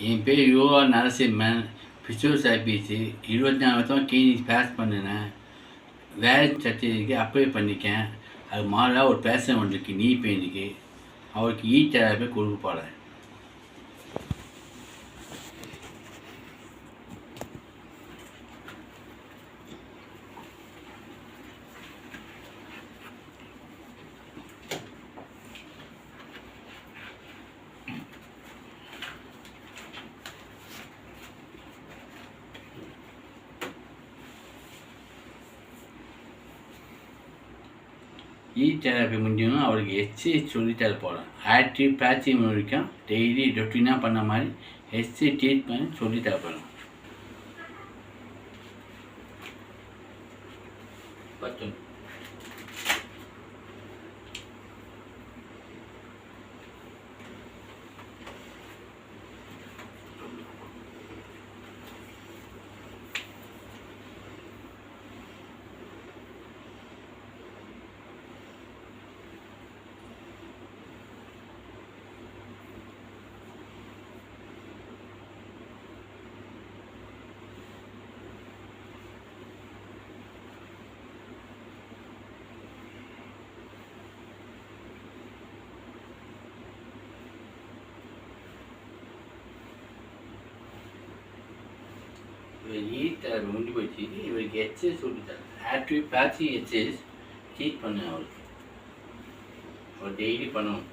என் பேர் யோகா நரசிம்மன். ஃபிசியோதெரபிஸ்ட்டு. 24 வருஷமா clinic pass பண்ணினேன். வேலை சர்டிஃபிகேட் அப்ளை பண்ணியிருக்கேன். அது மாறா ஒரு பேஷண்ட் வந்திருக்கு நீ பெயினுக்கு. அவருக்கு தெரப்பி கொடுக்க போகிறேன். தெரப்பி முடிஞ்சோன்னா அவருக்கு எக்ஸசைஸ் சொல்லித்தர போகிறேன். ஆக்டிவ் பேசிவ் வரைக்கும் டெய்லி ரொட்டீனாக பண்ண மாதிரி எக்ஸசைஸ் ட்ரீட்மெண்ட் சொல்லித்தர போகிறேன். இவர் தெரப்பி முடிஞ்சு போச்சு. இவருக்கு எக்ஸசைஸ் சொல்லித்தரேன். ஆக்டிவ் பேசிவ் எக்ஸசைஸ் டீச் பண்ணேன் அவருக்கு. அவர் டெய்லி பண்ணணும்.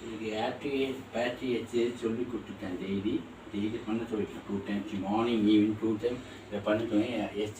இதுக்கு ஆக்டிவ் பேசிவ் எக்ஸசைஸ் சொல்லி கொடுத்துட்டேன். டெய்லி பண்ண சொல்லிட்டேன். 2 times மார்னிங் ஈவினிங் 2 times இதை பண்ண சொல்லி